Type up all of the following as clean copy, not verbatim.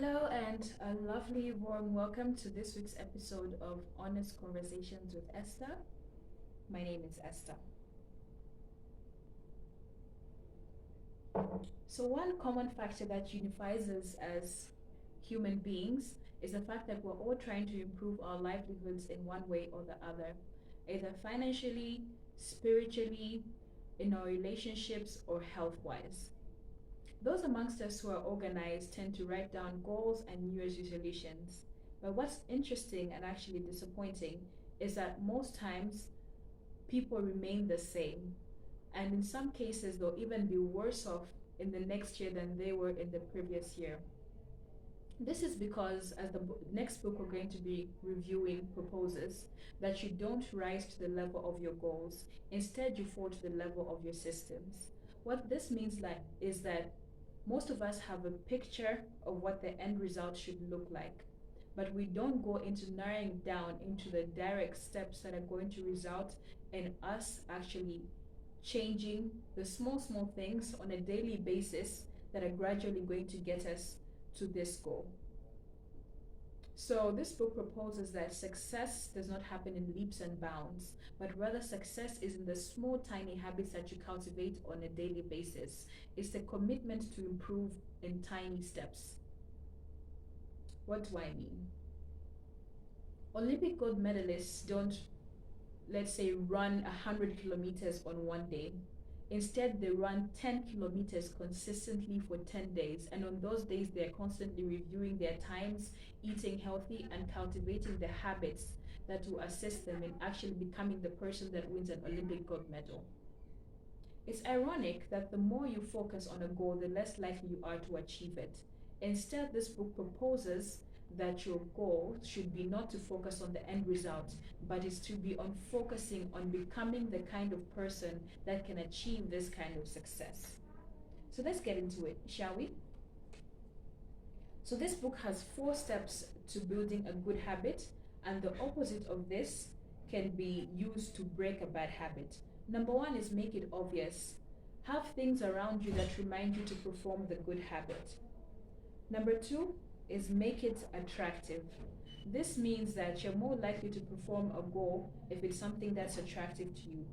Hello, and a lovely warm welcome to this week's episode of Honest Conversations with Esther. My name is Esther. So, one common factor that unifies us as human beings is the fact that we're all trying to improve our livelihoods in one way or the other, either financially, spiritually, in our relationships, or health wise. Those amongst us who are organized tend to write down goals and New Year's resolutions. But what's interesting and actually disappointing is that most times people remain the same. And in some cases, they'll even be worse off in the next year than they were in the previous year. This is because, as the next book we're going to be reviewing proposes, that you don't rise to the level of your goals. Instead, you fall to the level of your systems. What this means is that most of us have a picture of what the end result should look like, but we don't go into narrowing down into the direct steps that are going to result in us actually changing the small, small things on a daily basis that are gradually going to get us to this goal. So, this book proposes that success does not happen in leaps and bounds, but rather success is in the small, tiny habits that you cultivate on a daily basis. It's the commitment to improve in tiny steps. What do I mean? Olympic gold medalists don't, let's say, run 100 kilometers on one day. Instead, they run 10 kilometers consistently for 10 days. And on those days, they're constantly reviewing their times, eating healthy, and cultivating the habits that will assist them in actually becoming the person that wins an Olympic gold medal. It's ironic that the more you focus on a goal, the less likely you are to achieve it. Instead, this book proposes that your goal should be not to focus on the end result, but is to be on focusing on becoming the kind of person that can achieve this kind of success. So let's get into it, shall we? So this book has 4 steps to building a good habit, and the opposite of this can be used to break a bad habit. Number 1 is make it obvious. Have things around you that remind you to perform the good habit. Number 2 is make it attractive. This means that you're more likely to perform a goal if it's something that's attractive to you.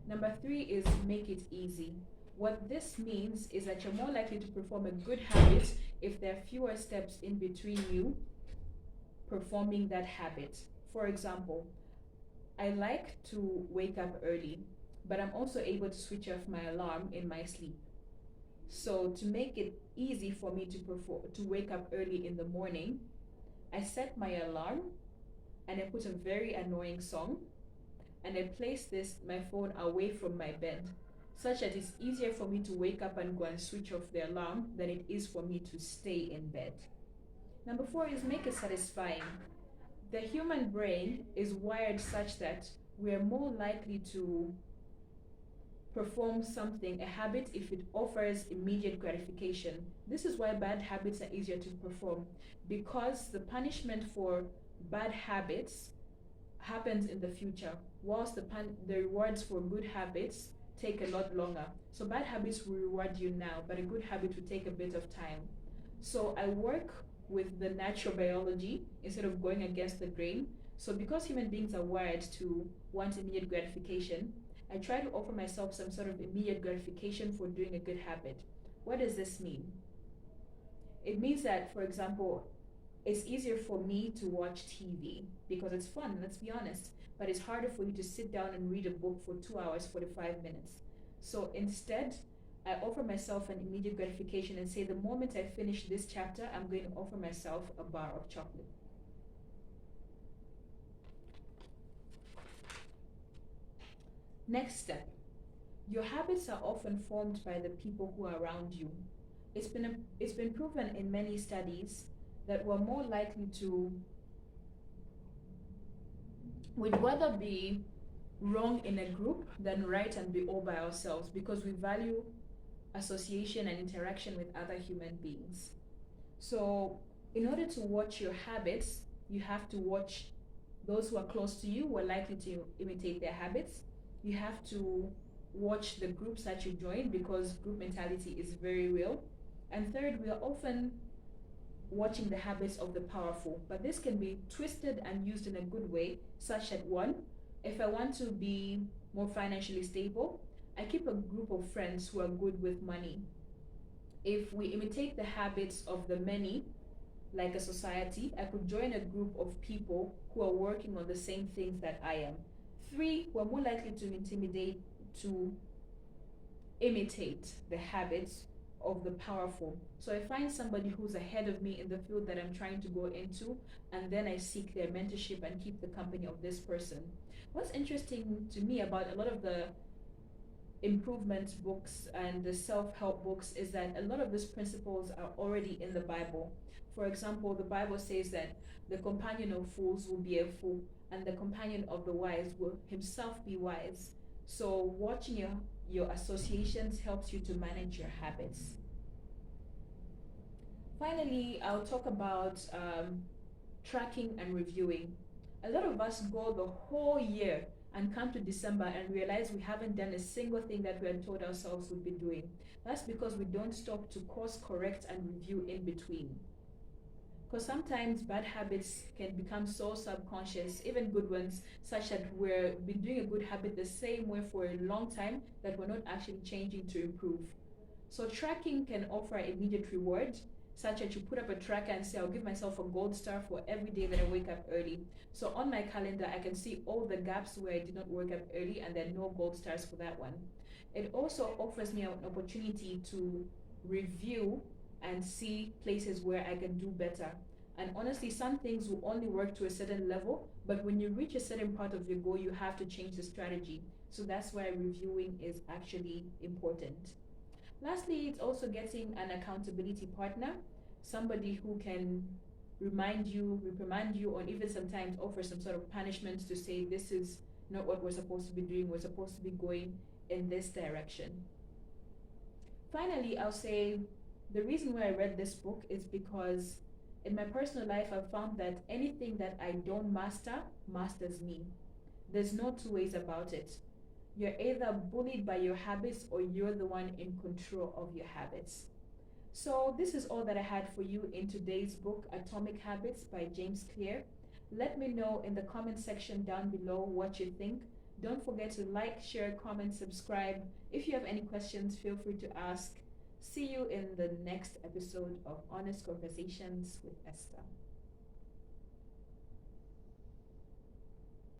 Number 3 is make it easy. What this means is that you're more likely to perform a good habit if there are fewer steps in between you performing that habit. For example, I like to wake up early, but I'm also able to switch off my alarm in my sleep. So to make it easy for me to wake up early in the morning, I set my alarm and I put a very annoying song and I place my phone away from my bed, such that it's easier for me to wake up and go and switch off the alarm than it is for me to stay in bed. Number 4 is make it satisfying. The human brain is wired such that we are more likely to perform something, a habit, if it offers immediate gratification. This is why bad habits are easier to perform, because the punishment for bad habits happens in the future, whilst the rewards for good habits take a lot longer. So bad habits will reward you now, but a good habit will take a bit of time. So I work with the natural biology instead of going against the grain. So because human beings are wired to want immediate gratification, I try to offer myself some sort of immediate gratification for doing a good habit. What does this mean? It means that, for example, it's easier for me to watch TV because it's fun, let's be honest, but it's harder for you to sit down and read a book for 2 hours, 45 minutes. So instead, I offer myself an immediate gratification and say the moment I finish this chapter, I'm going to offer myself a bar of chocolate. Next step. Your habits are often formed by the people who are around you. It's been proven in many studies that we're more likely to we'd rather be wrong in a group than right and be all by ourselves, because we value association and interaction with other human beings. So, in order to watch your habits, you have to watch those who are close to you, who are likely to imitate their habits. You have to watch the groups that you join, because group mentality is very real. And third, we are often watching the habits of the powerful. But this can be twisted and used in a good way, such that one, if I want to be more financially stable, I keep a group of friends who are good with money. If we imitate the habits of the many, like a society, I could join a group of people who are working on the same things that I am. Three, who are more likely to imitate the habits of the powerful. So I find somebody who's ahead of me in the field that I'm trying to go into, and then I seek their mentorship and keep the company of this person. What's interesting to me about a lot of the improvement books and the self-help books is that a lot of these principles are already in the Bible. For example, the Bible says that the companion of fools will be a fool, and the companion of the wise will himself be wise. So watching your associations helps you to manage your habits. Finally, I'll talk about tracking and reviewing. A lot of us go the whole year and come to December and realize we haven't done a single thing that we had told ourselves we'd be doing. That's because we don't stop to course correct and review in between. Because sometimes bad habits can become so subconscious, even good ones, such that we've been doing a good habit the same way for a long time that we're not actually changing to improve. So tracking can offer immediate reward, such that you put up a tracker and say, I'll give myself a gold star for every day that I wake up early. So on my calendar, I can see all the gaps where I did not wake up early, and there are no gold stars for that one. It also offers me an opportunity to review and see places where I can do better. And honestly, some things will only work to a certain level, but when you reach a certain part of your goal, you have to change the strategy. So that's why reviewing is actually important. Lastly, it's also getting an accountability partner, somebody who can remind you, reprimand you, or even sometimes offer some sort of punishment to say, this is not what we're supposed to be doing, we're supposed to be going in this direction. Finally, I'll say the reason why I read this book is because in my personal life, I've found that anything that I don't master masters me. There's no two ways about it. You're either bullied by your habits or you're the one in control of your habits. So, this is all that I had for you in today's book, Atomic Habits by James Clear. Let me know in the comment section down below what you think. Don't forget to like, share, comment, subscribe. If you have any questions, feel free to ask. See you in the next episode of Honest Conversations with Esther.